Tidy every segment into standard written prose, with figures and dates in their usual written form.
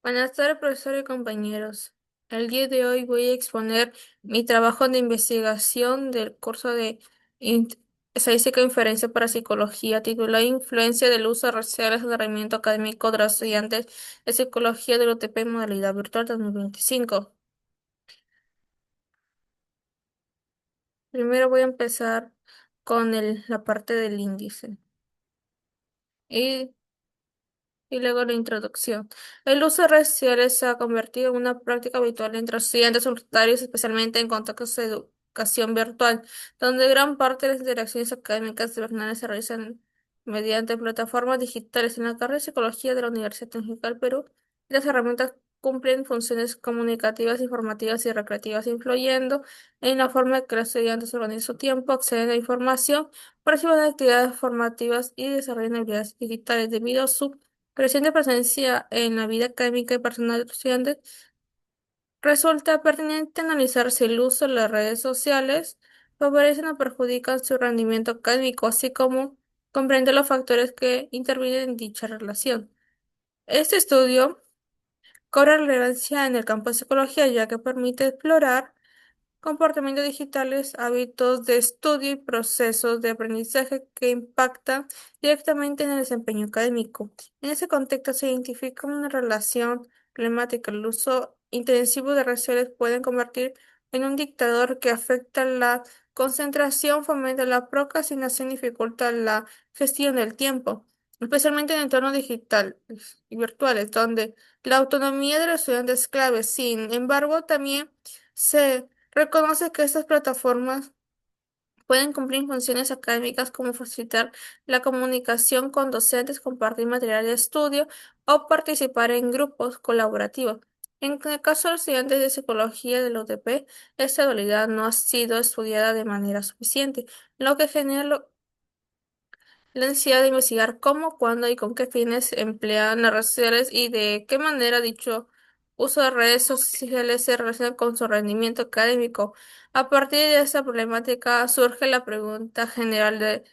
Buenas tardes, profesor y compañeros. El día de hoy voy a exponer mi trabajo de investigación del curso de Int- Estadística e Inferencia para Psicología, titulado Influencia del uso de redes sociales en el rendimiento académico de los estudiantes de Psicología de la UTP en modalidad virtual 2025. Primero voy a empezar con la parte del índice. Y Y luego la introducción. El uso de redes sociales se ha convertido en una práctica habitual entre los estudiantes universitarios, especialmente en contextos de educación virtual, donde gran parte de las interacciones académicas de se realizan mediante plataformas digitales. En la carrera de Psicología de la Universidad Tecnológica del Perú, las herramientas cumplen funciones comunicativas, informativas y recreativas, influyendo en la forma en que los estudiantes organizan su tiempo, acceden a información, participan en actividades formativas y desarrollan habilidades digitales debido a su creciente presencia en la vida académica y personal de los estudiantes. Resulta pertinente analizar si el uso de las redes sociales favorecen o perjudican su rendimiento académico, así como comprender los factores que intervienen en dicha relación. Este estudio cobra relevancia en el campo de psicología, ya que permite explorar comportamientos digitales, hábitos de estudio y procesos de aprendizaje que impactan directamente en el desempeño académico. En ese contexto se identifica una relación problemática. El uso intensivo de redes sociales puede convertir en un dictador que afecta la concentración, fomenta la procrastinación y dificulta la gestión del tiempo, especialmente en entornos digitales y virtuales, donde la autonomía de los estudiantes es clave. Sin embargo, también se reconoce que estas plataformas pueden cumplir funciones académicas como facilitar la comunicación con docentes, compartir material de estudio o participar en grupos colaborativos. En el caso de los estudiantes de psicología del UTP, esta habilidad no ha sido estudiada de manera suficiente, lo que genera la necesidad de investigar cómo, cuándo y con qué fines emplean las redes sociales y de qué manera dicho uso de redes sociales se relaciona con su rendimiento académico. A partir de esta problemática surge la pregunta general de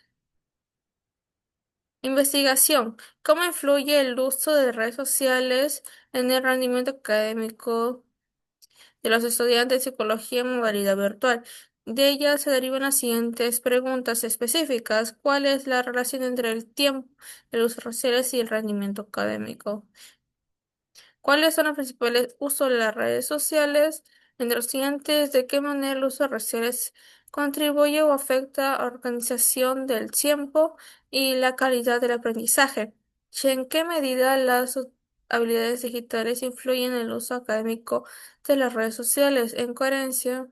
investigación. ¿Cómo influye el uso de redes sociales en el rendimiento académico de los estudiantes de psicología en modalidad virtual? De ella se derivan las siguientes preguntas específicas. ¿Cuál es la relación entre el tiempo de los sociales y el rendimiento académico? ¿Cuáles son los principales usos de las redes sociales entre los estudiantes? ¿De qué manera el uso de redes sociales contribuye o afecta a la organización del tiempo y la calidad del aprendizaje? ¿Y en qué medida las habilidades digitales influyen en el uso académico de las redes sociales? En coherencia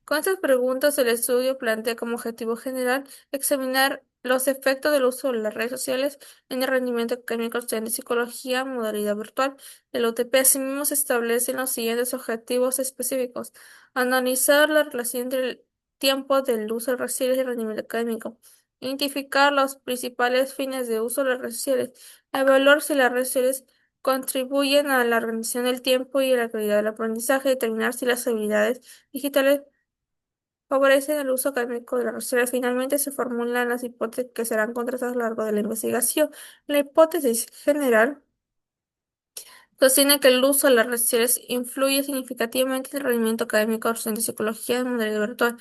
con estas preguntas, el estudio plantea como objetivo general examinar los efectos del uso de las redes sociales en el rendimiento académico de psicología, modalidad virtual. El UTP asimismo se establecen los siguientes objetivos específicos: analizar la relación entre el tiempo del uso de redes sociales y el rendimiento académico, identificar los principales fines de uso de las redes sociales, evaluar si las redes sociales contribuyen a la organización del tiempo y a la calidad del aprendizaje, determinar si las habilidades digitales favorecen el uso académico de la reserva. Finalmente se formulan las hipótesis que serán contrastadas a lo largo de la investigación. La hipótesis general sostiene que el uso de las redes sociales influye significativamente en el rendimiento académico de los estudiantes de psicología de modalidad virtual,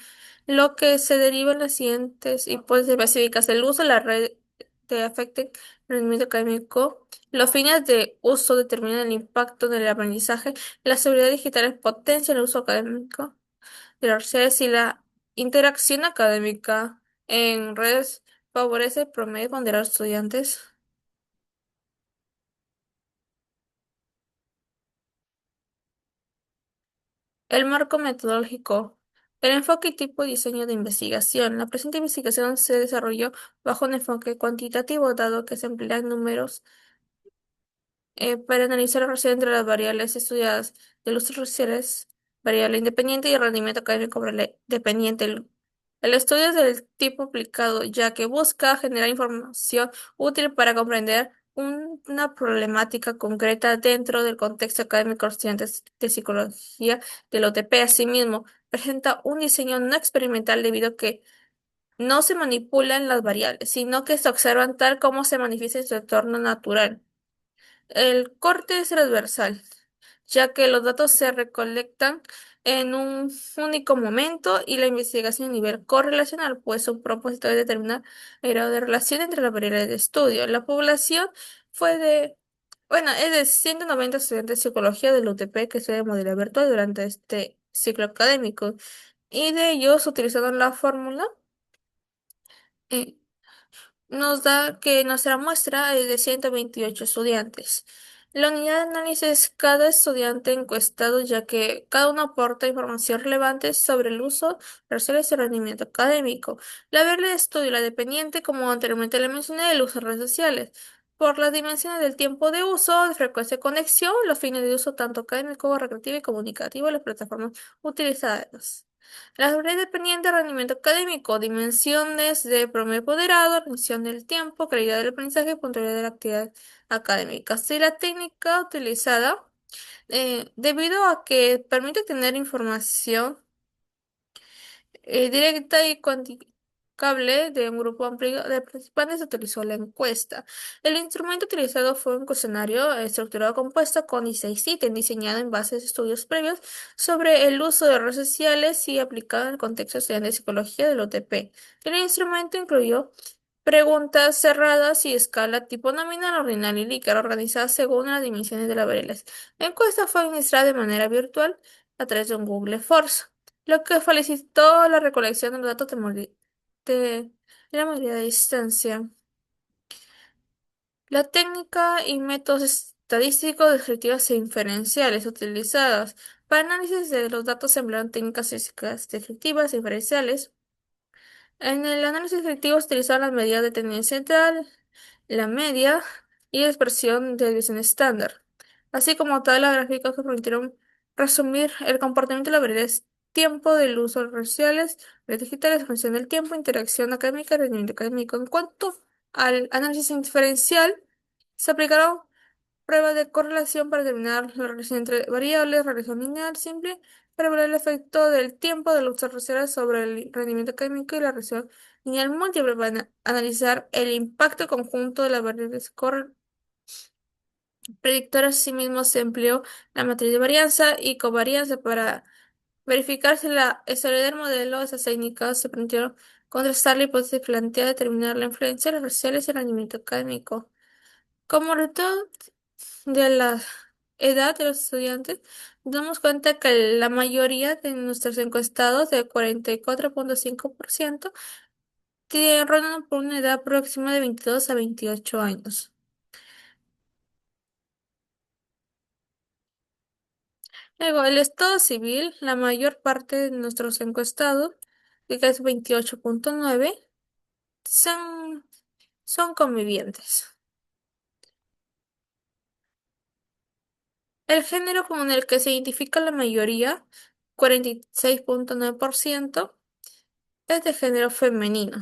lo que se deriva en las siguientes hipótesis específicas. El uso de la red te afecta el rendimiento académico. Los fines de uso determinan el impacto del aprendizaje. La seguridad digital potencia el uso académico de las redes y la interacción académica en redes favorece el promedio ponderar estudiantes. El marco metodológico. El enfoque y tipo de diseño de investigación. La presente investigación se desarrolló bajo un enfoque cuantitativo, dado que se emplean números para analizar la relación entre las variables estudiadas de los sociales, variable independiente y el rendimiento académico variable dependiente. El estudio es del tipo aplicado, ya que busca generar información útil para comprender una problemática concreta dentro del contexto académico de los estudiantes de psicología del OTP. Asimismo, presenta un diseño no experimental debido a que no se manipulan las variables, sino que se observan tal como se manifiesta en su entorno natural. El corte es transversal, ya que los datos se recolectan en un único momento y la investigación a nivel correlacional, pues su propósito es determinar el grado de relación entre las variables de estudio. La población fue es de 190 estudiantes de psicología del UTP que estudian modalidad virtual durante este ciclo académico, y de ellos utilizaron la fórmula. eh, Nos da que nuestra muestra es de 128 estudiantes. La unidad de análisis es cada estudiante encuestado, ya que cada uno aporta información relevante sobre el uso, relaciones y rendimiento académico. La variable de estudio, la dependiente, como anteriormente le mencioné, el uso de redes sociales. Por las dimensiones del tiempo de uso, de frecuencia de conexión, los fines de uso tanto académico, recreativo y comunicativo, las plataformas utilizadas. La seguridad dependiente de rendimiento académico, dimensiones de promedio moderado, retención del tiempo, calidad del aprendizaje y puntualidad de la actividad académica. Si la técnica utilizada, debido a que permite tener información directa y cuantificable de un grupo amplio de participantes, se utilizó la encuesta. El instrumento utilizado fue un cuestionario estructurado compuesto con 16 ítems, diseñado en base a estudios previos sobre el uso de redes sociales y aplicado en el contexto estudiante de psicología del OTP. El instrumento incluyó preguntas cerradas y escala tipo nominal, ordinal y Likert, organizadas según las dimensiones de las variables. La encuesta fue administrada de manera virtual a través de un Google Forms, lo que facilitó la recolección de los datos de la modalidad de distancia. La técnica y métodos estadísticos, descriptivas e inferenciales utilizadas para análisis de los datos se emplearon técnicas físicas descriptivas e inferenciales. En el análisis descriptivo se utilizaron las medidas de tendencia central, la media y la expresión de desviación estándar, así como tablas gráficas que permitieron resumir el comportamiento de las variables tiempo del uso de redes sociales, redes digitales, función del tiempo, interacción académica y rendimiento académico. En cuanto al análisis inferencial, se aplicaron pruebas de correlación para determinar la relación entre variables, regresión lineal simple, para ver el efecto del tiempo de los redes sobre el rendimiento académico y la regresión lineal múltiple para analizar el impacto conjunto de las variables predictoras. Asimismo, se empleó la matriz de varianza y covarianza para verificar si la estabilidad del modelo. Esas técnicas se permitieron contrastar la hipótesis planteada, determinar la influencia de las redes sociales y el rendimiento académico. Como resultado de la edad de los estudiantes, nos damos cuenta que la mayoría de nuestros encuestados, de 44,5%, rondan por una edad próxima de 22 a 28 años. Luego, el estado civil, la mayor parte de nuestros encuestados, que es 28,9, son, son convivientes. El género con el que se identifica la mayoría, 46,9%, es de género femenino.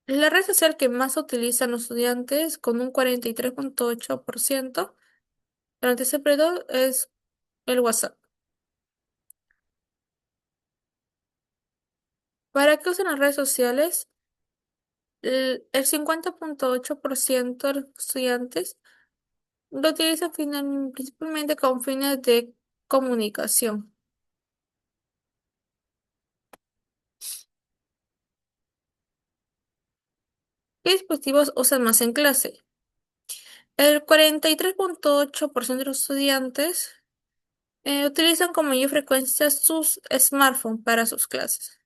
La red social que más utilizan los estudiantes, con un 43,8% durante ese periodo, es el WhatsApp. ¿Para qué usan las redes sociales? El 50,8% de los estudiantes lo utilizan principalmente con fines de comunicación. ¿Qué dispositivos usan más en clase? El 43,8% de los estudiantes utilizan con mayor frecuencia sus smartphones para sus clases.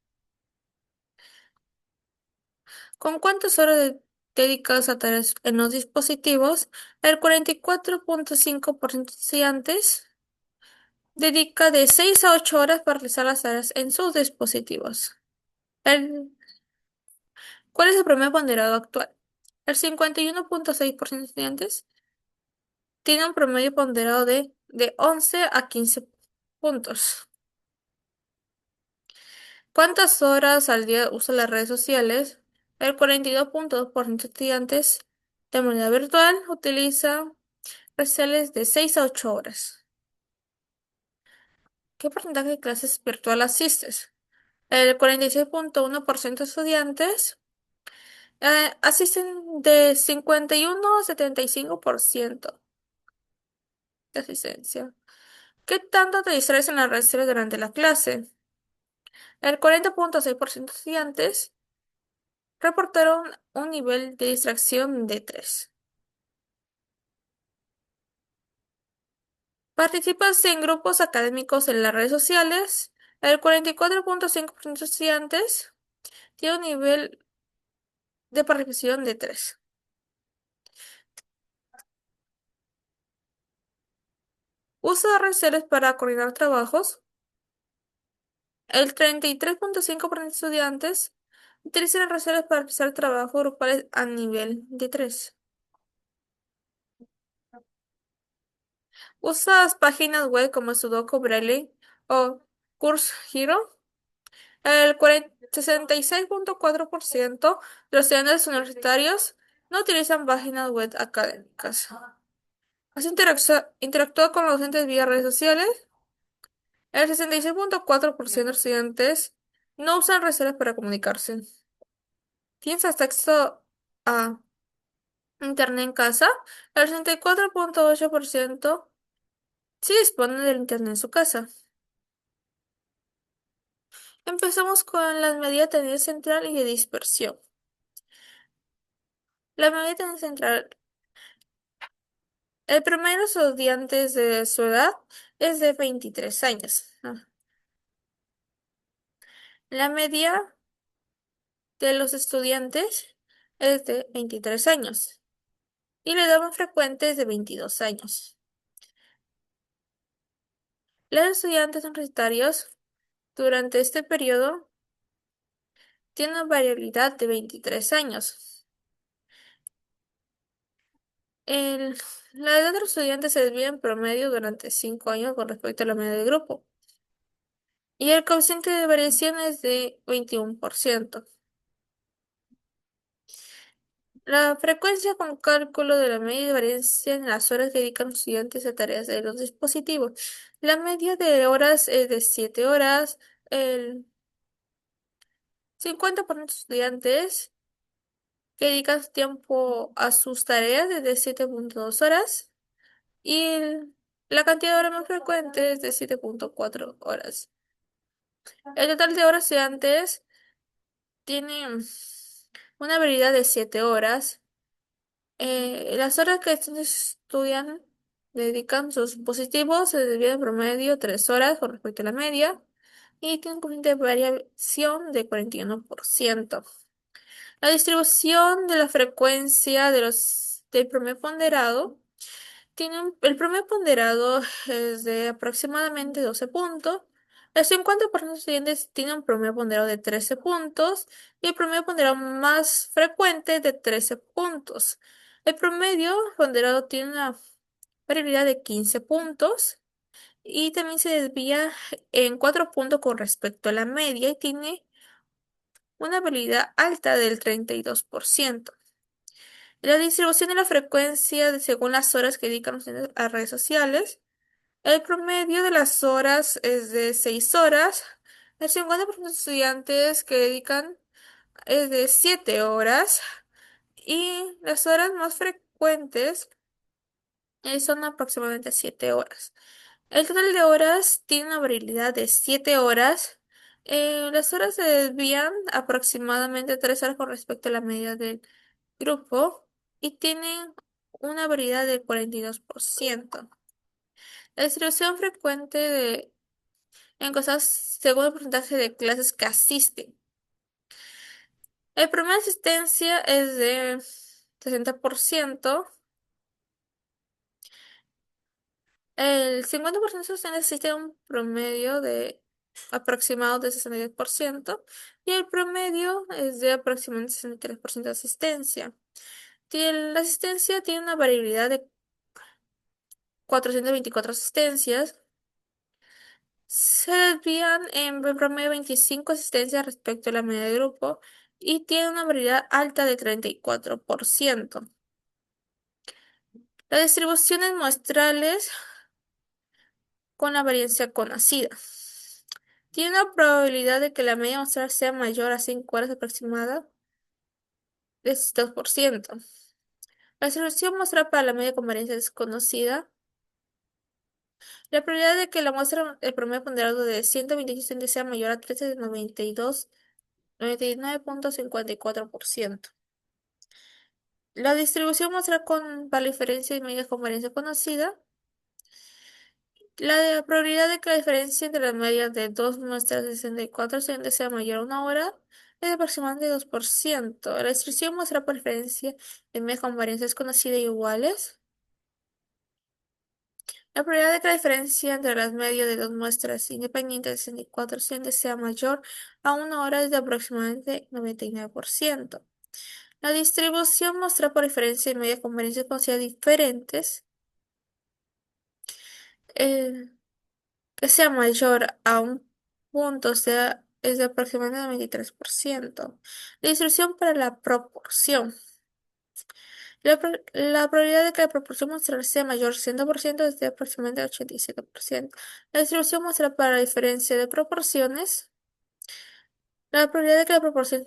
¿Con cuántas horas dedicadas a tareas en los dispositivos? El 44,5% de estudiantes dedica de 6 a 8 horas para realizar las tareas en sus dispositivos. El- ¿Cuál es el promedio ponderado actual? El 51,6% de estudiantes tiene un promedio ponderado de 11 a 15 puntos. ¿Cuántas horas al día usa las redes sociales? El 42,2% de estudiantes de manera virtual utiliza redes sociales de 6 a 8 horas. ¿Qué porcentaje de clases virtual asistes? El 46,1% de estudiantes Asisten de 51 a 75% de asistencia. ¿Qué tanto te distraes en las redes sociales durante la clase? El 40,6% de estudiantes reportaron un nivel de distracción de 3. ¿Participas en grupos académicos en las redes sociales? El 44,5% de estudiantes tiene un nivel de participación de 3. ¿Usa redes sociales para coordinar trabajos? El 33,5% de estudiantes utilizan las redes sociales para realizar trabajos grupales a nivel de 3. ¿Usas páginas web como Sudoku Braille o Course Hero? El 66,4% de los estudiantes universitarios no utilizan páginas web académicas. ¿Has interactuado con los docentes vía redes sociales? El 66,4% de los estudiantes no usan redes sociales para comunicarse. ¿Tienes acceso a internet en casa? El 64,8% sí dispone del internet en su casa. Empezamos con las medidas de tendencia central y de dispersión. La medida de tendencia central. El promedio de los estudiantes de su edad es de 23 años. La media de los estudiantes es de 23 años y la edad más frecuente es de 22 años. Los estudiantes universitarios durante este periodo tienen una variabilidad de 23 años. El- la edad de los estudiantes se desvía en promedio durante 5 años con respecto a la media del grupo y el coeficiente de variación es de 21%. La frecuencia con cálculo de la media de variancia en las horas que dedican los estudiantes a tareas de los dispositivos. La media de horas es de 7 horas. El 50% de estudiantes que dedican su tiempo a sus tareas es de 7,2 horas. Y la cantidad de horas más frecuente es de 7,4 horas. El total de horas estudiantes tiene una habilidad de 7 horas. Las horas que estudian dedican sus dispositivos se dividen en promedio 3 horas con respecto a la media y tiene un coeficiente de variación de 41%. La distribución de la frecuencia del promedio ponderado el promedio ponderado es de aproximadamente 12 puntos. El 50% de los estudiantes tiene un promedio ponderado de 13 puntos y el promedio ponderado más frecuente de 13 puntos. El promedio ponderado tiene una variabilidad de 15 puntos y también se desvía en 4 puntos con respecto a la media y tiene una variabilidad alta del 32%. La distribución de la frecuencia según las horas que dedican los estudiantes a redes sociales. El promedio de las horas es de 6 horas. El 50% de estudiantes que dedican es de 7 horas. Y las horas más frecuentes son aproximadamente 7 horas. El total de horas tiene una variabilidad de 7 horas. Las horas se desvían aproximadamente 3 horas con respecto a la media del grupo y tienen una variedad del 42%. La distribución frecuente en cosas según el porcentaje de clases que asisten. El promedio de asistencia es de 60%. El 50% de los estudiantes asisten a un promedio de aproximado de 62% y el promedio es de aproximadamente 63% de asistencia. La asistencia tiene una variabilidad de 424 asistencias. Se desvían en promedio 25 asistencias respecto a la media de grupo y tiene una variedad alta de 34%. Las distribuciones muestrales con la varianza conocida. Tiene una probabilidad de que la media muestral sea mayor a 5 horas aproximada. es 2%. La distribución muestra para la media con varianza desconocida. La probabilidad de que la muestra, el promedio ponderado de 126 sea mayor a 13 de 92, 99,54%. La distribución muestra para la diferencia de medias con varianza conocida. La probabilidad de que la diferencia entre las medias de dos muestras de 64 segundos sea mayor a una hora es aproximadamente 2%. La distribución muestra por diferencia de medias con varianzas conocidas y iguales. La probabilidad de que la diferencia entre las medias de dos muestras independientes de 64 segundos sea mayor a una hora es de aproximadamente 99%. La distribución muestra por diferencia de medias con varianzas conocidas diferentes. eh, que sea mayor a un punto, o sea, es de aproximadamente 93%. La distribución para la proporción. La probabilidad de que la proporción muestral sea mayor a 100% es de aproximadamente 87%. La distribución muestra para la diferencia de proporciones. La probabilidad de que la proporción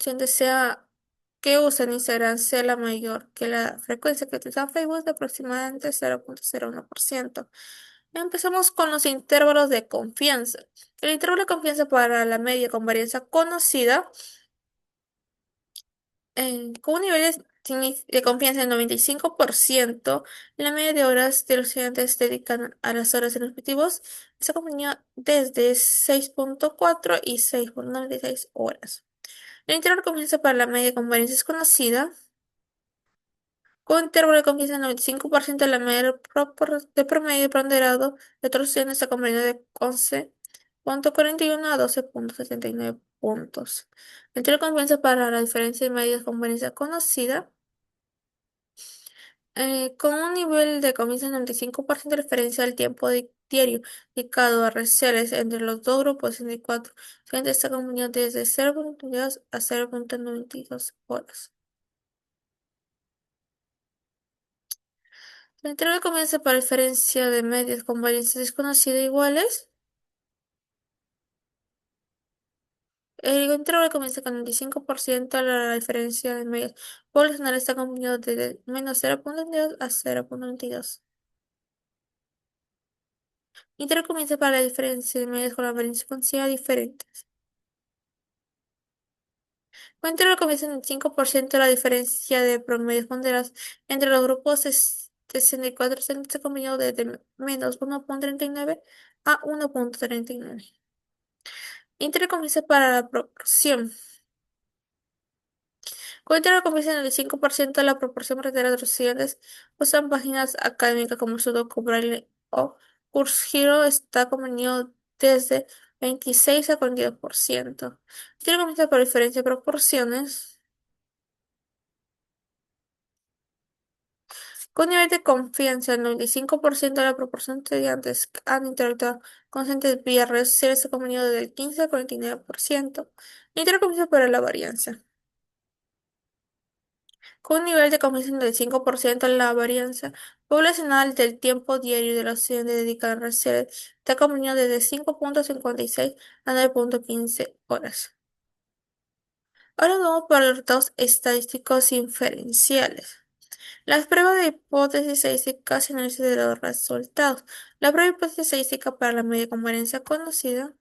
que usan Instagram sea la mayor que la frecuencia que utiliza Facebook es de aproximadamente 0,01%. Empezamos con los intervalos de confianza. El intervalo de confianza para la media con varianza conocida, con un nivel de confianza del 95%, la media de horas de los estudiantes dedican a las horas en los objetivos se acompaña desde 6,4 y 6,96 horas. El intervalo de confianza para la media con varianza desconocida, con un intervalo de confianza del 95% de la media de promedio ponderado de todos los estudiantes está comprendido de 11,41 a 12,79 puntos. El intervalo de confianza para la diferencia de medias con varianza conocida, con un nivel de confianza del 95% de referencia al tiempo diario dedicado a redes entre los dos grupos de 64, estudiantes está comprendido desde 0,22 a 0,92 horas. La intervalo comienza por diferencia de medias con varianzas desconocidas iguales. El intervalo comienza con 95%, la diferencia de medias poblacionales está acompañado de menos 0,22 a 0,22. Intervalo comienza para la diferencia de medias con la varianza desconocida diferentes. Con intervalo comienza en el 5%, la diferencia de promedios ponderados entre los grupos es de 64 está acompañado de menos 1,39 a 1,39. Intervalo comienza para la proporción. Cuenta la confianza en el 5% de la proporción verdadera de los estudiantes usan páginas académicas como Sudoku, Braille o Kurzgiro está convenido desde 26 a 42%. Tiene comienza por diferencia de proporciones. Con nivel de confianza, el 95% de la proporción de estudiantes que han interactuado con docentes vía redes sociales está convenido desde el 15 a 49%. Y tiene comienza por la varianza. Con un nivel de confianza del 5%, la varianza poblacional del tiempo diario de los estudiantes dedicados a redes sociales está acompañado desde 5,56 a 9,15 horas. Ahora vamos para los resultados estadísticos inferenciales. Las pruebas de hipótesis estadística se analizan de los resultados. La prueba de hipótesis estadística para la media con varianza conocida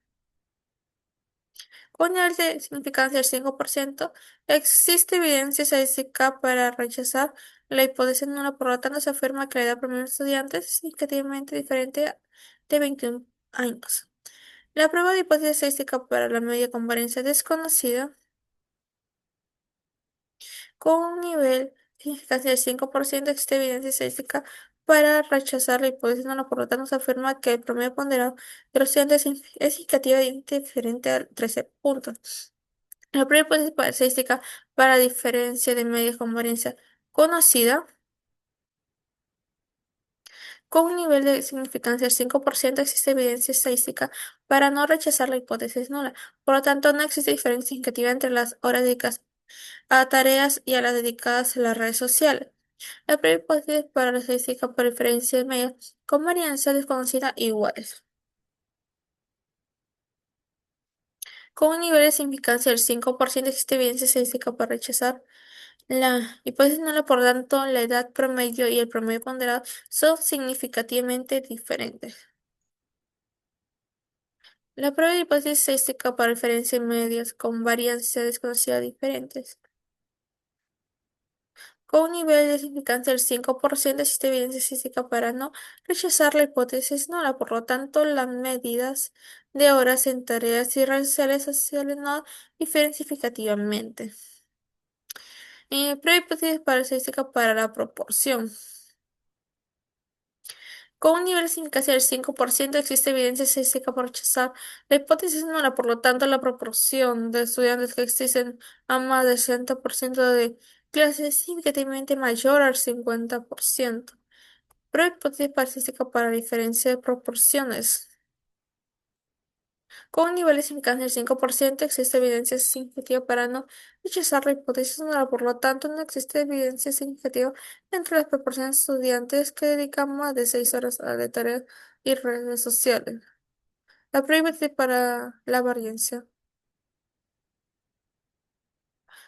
con nivel de significancia del 5%, existe evidencia estadística para rechazar la hipótesis nula, por lo tanto se afirma que la edad promedio de estudiantes es significativamente diferente de 21 años. La prueba de hipótesis estadística para la media con varianza desconocida, con un nivel de significancia del 5%, existe evidencia estadística para rechazar la hipótesis nula, por lo tanto se afirma que el promedio ponderado de los estudiantes es significativamente diferente a 13 puntos. La prueba principal estadística para diferencia de medios con varianza conocida, con un nivel de significancia del 5% existe evidencia estadística para no rechazar la hipótesis nula. Por lo tanto, no existe diferencia significativa entre las horas dedicadas a tareas y a las dedicadas a las redes sociales. La prueba hipótesis para la estadística por diferencia de medios con varianza desconocida iguales. Con un nivel de significancia del 5% existe evidencia estadística para rechazar La hipótesis nula, por tanto, la edad promedio y el promedio ponderado son significativamente diferentes. La prueba de hipótesis estadística para referencias medias con varianza desconocida diferentes. Con un nivel de significancia del 5% existe evidencia estadística para no rechazar la hipótesis nula. Por lo tanto, las medidas de horas en tareas y redes sociales no difieren significativamente. Prueba de hipótesis para estadística para la proporción. Con un nivel de significancia del 5% existe evidencia estadística para rechazar la hipótesis nula. Por lo tanto, la proporción de estudiantes que existen a más del 60% de clases es significativamente mayor al 50%. Prueba hipótesis estadística para diferencia de proporciones. Con un nivel de significancia del 5% existe evidencia significativa para no rechazar la hipótesis nula. Por lo tanto, no existe evidencia significativa entre las proporciones de estudiantes que dedican más de 6 horas a la tarea y redes sociales. La prueba hipótesis para la varianza.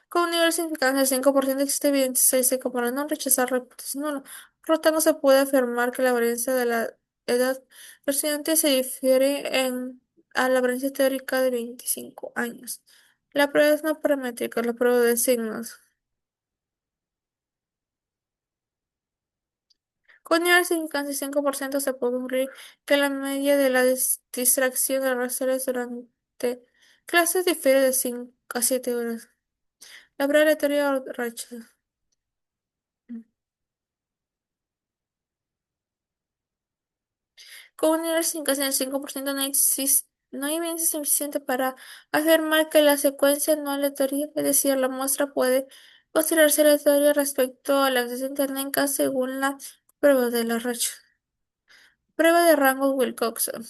Con un nivel de significancia del 5% existe evidencia estadística para no rechazar la hipótesis nula. Por lo tanto, se puede afirmar que la varianza de la edad del estudiante se difiere a la varianza teórica de 25 años. La prueba es no paramétrica, la prueba de signos. Con nivel de significancia del 5% se puede concluir que la media de la distracción de las redes durante clases difiere de 5 a 7 horas. La prueba aleatoria o rechazo. Con un nivel de casi el 5% no hay evidencia suficiente para afirmar que la secuencia no aleatoria, es decir, la muestra puede considerarse aleatoria respecto a la acceso técnica según la prueba de la racha. Prueba de rango Wilcoxon.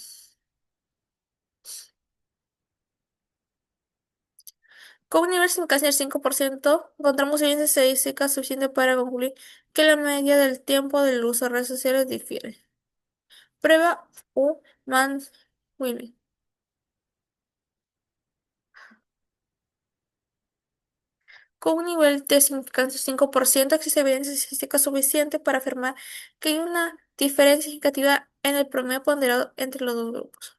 Con un nivel de casi el 5% encontramos evidencia estadística suficiente para concluir que la media del tiempo del uso de redes sociales difiere. Prueba U. Mann-Whitney. Con un nivel de significancia del 5% existe evidencia estadística suficiente para afirmar que hay una diferencia significativa en el promedio ponderado entre los dos grupos.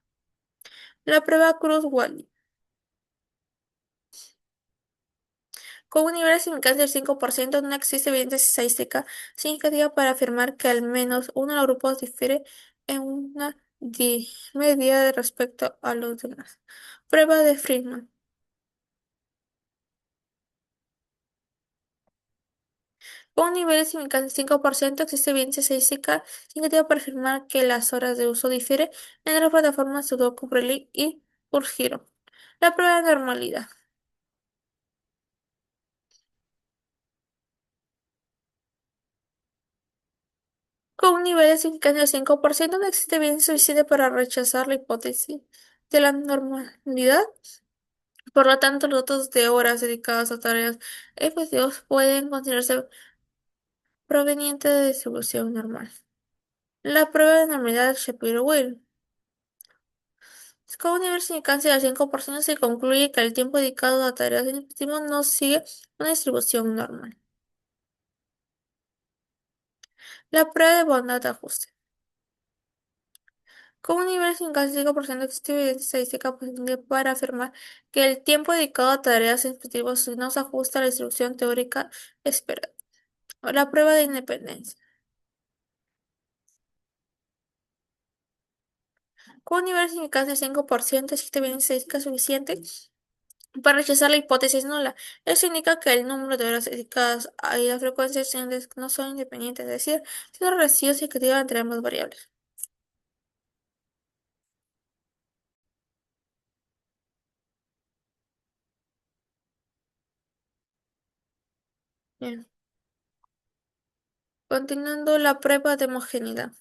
La prueba Cruz-Wallis. Con un nivel de significancia del 5% no existe evidencia estadística significativa para afirmar que al menos uno de los grupos difiere en una medida respecto a los demás. Prueba de Friedman. Con un nivel de significancia del 5% existe evidencia estadística significativa para afirmar que las horas de uso difieren entre las plataformas Sudoku, Prolix y Urgiro. La prueba de normalidad. Con un nivel de significancia del 5% no existe evidencia suficiente para rechazar la hipótesis de la normalidad. Por lo tanto, los datos de horas dedicadas a tareas efectivas pueden considerarse provenientes de distribución normal. La prueba de normalidad Shapiro-Wilk. Con un nivel de significancia del 5% se concluye que el tiempo dedicado a tareas en dispositivos no sigue una distribución normal. La prueba de bondad de ajuste. Con un nivel de significancia del 5% existe evidencia estadística suficiente para afirmar que el tiempo dedicado a tareas en dispositivos no se ajusta a la distribución teórica esperada. La prueba de independencia. Con un nivel de significancia del 5% existe evidencia estadística suficiente para rechazar la hipótesis nula. Eso indica que el número de horas dedicadas y la frecuencia de sesiones no son independientes, es decir, tiene una relación significativa entre ambas variables. Bien. Continuando la prueba de homogeneidad.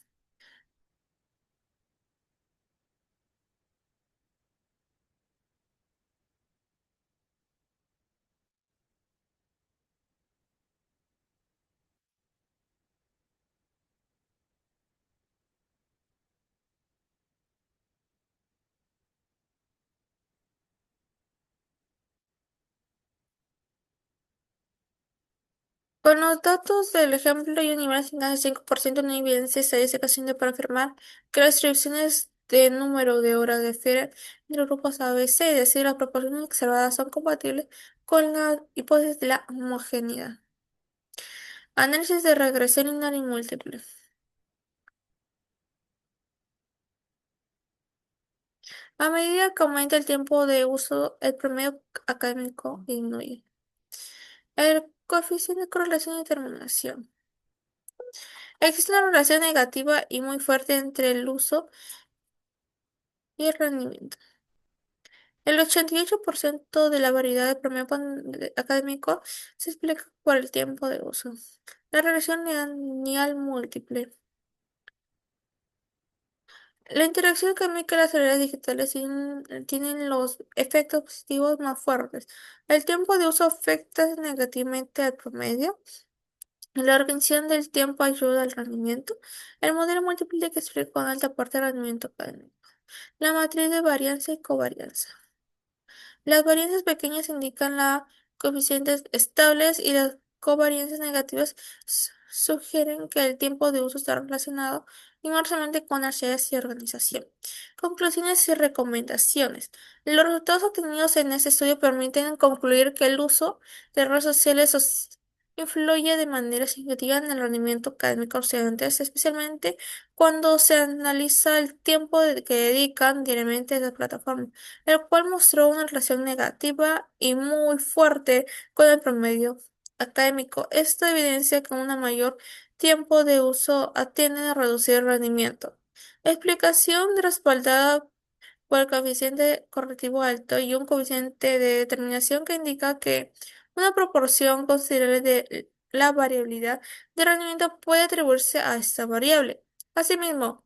Con los datos del ejemplo y un nivel de 5% no hay evidencia estadística suficiente para afirmar que las distribuciones de número de horas difieren entre los grupos A, B, C, es decir, las proporciones observadas son compatibles con la hipótesis de la homogeneidad. Análisis de regresión lineal y múltiple. A medida que aumenta el tiempo de uso, el promedio académico disminuye. El coeficiente de correlación y determinación. Existe una relación negativa y muy fuerte entre el uso y el rendimiento. El 88% de la variedad de promedio académico se explica por el tiempo de uso. La regresión lineal múltiple. La interacción química y las habilidades digitales tienen los efectos positivos más fuertes. El tiempo de uso afecta negativamente al promedio. La organización del tiempo ayuda al rendimiento. El modelo múltiple que explica con alta parte del rendimiento académico. La matriz de varianza y covarianza. Las varianzas pequeñas indican las coeficientes estables y las covarianzas negativas sugieren que el tiempo de uso está relacionado inversamente con ansiedades y organización. Conclusiones y recomendaciones. Los resultados obtenidos en este estudio permiten concluir que el uso de redes sociales influye de manera significativa en el rendimiento académico de estudiantes, especialmente cuando se analiza el tiempo que dedican diariamente a las plataformas, el cual mostró una relación negativa y muy fuerte con el promedio académico. Esto evidencia que un mayor tiempo de uso tiende a reducir el rendimiento. Explicación respaldada por el coeficiente correctivo alto y un coeficiente de determinación que indica que una proporción considerable de la variabilidad de rendimiento puede atribuirse a esta variable. Asimismo,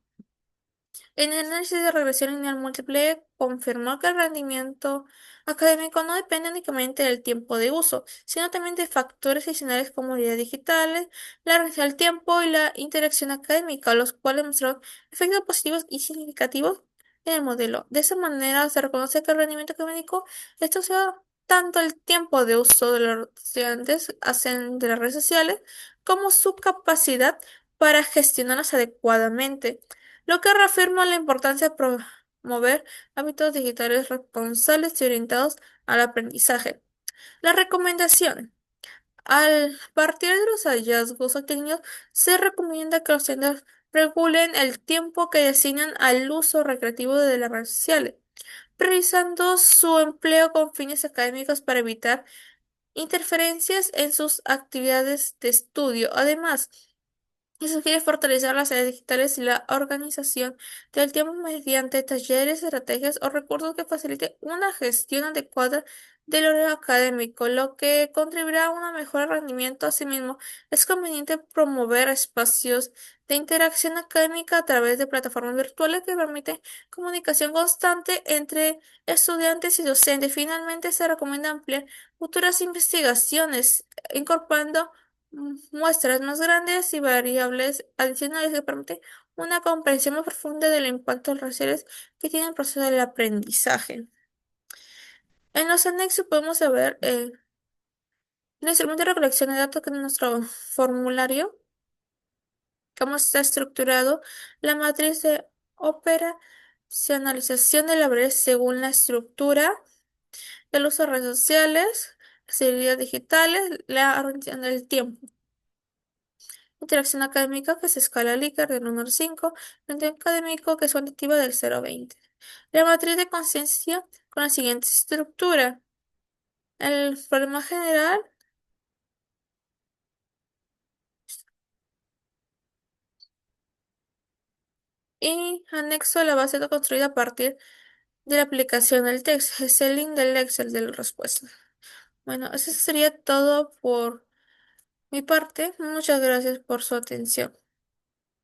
en el análisis de regresión lineal múltiple confirmó que el rendimiento académico no depende únicamente del tiempo de uso, sino también de factores adicionales como habilidades digitales, la relación del tiempo y la interacción académica, los cuales mostraron efectos positivos y significativos en el modelo. De esa manera se reconoce que el rendimiento académico está asociado tanto al tiempo de uso de los estudiantes hacen de las redes sociales como su capacidad para gestionarlas adecuadamente, lo que reafirma la importancia de promover hábitos digitales responsables y orientados al aprendizaje. La recomendación. Al partir de los hallazgos obtenidos, se recomienda que los estudiantes regulen el tiempo que destinan al uso recreativo de las redes sociales, priorizando su empleo con fines académicos para evitar interferencias en sus actividades de estudio. Además, y sugiere fortalecer las áreas digitales y la organización del tiempo mediante talleres, estrategias o recursos que faciliten una gestión adecuada del horario académico, lo que contribuirá a un mejor rendimiento. Asimismo, es conveniente promover espacios de interacción académica a través de plataformas virtuales que permiten comunicación constante entre estudiantes y docentes. Finalmente, se recomienda ampliar futuras investigaciones, incorporando muestras más grandes y variables adicionales que permiten una comprensión más profunda del impacto raciales que tiene el proceso del aprendizaje. En los anexos podemos ver el instrumento de recolección de datos que es nuestro formulario, cómo está estructurado, la matriz de operacionalización de la brevedad según la estructura, el uso de redes sociales, las habilidades digitales, la organización del tiempo. Interacción académica que se escala Likert del 1 al 5, frente académico que es cuantitativa del 0 a 20. La matriz de conciencia con la siguiente estructura. El problema general y anexo a la base de construida a partir de la aplicación del texto. Es el link del Excel de la respuesta. Bueno, eso sería todo por mi parte. Muchas gracias por su atención.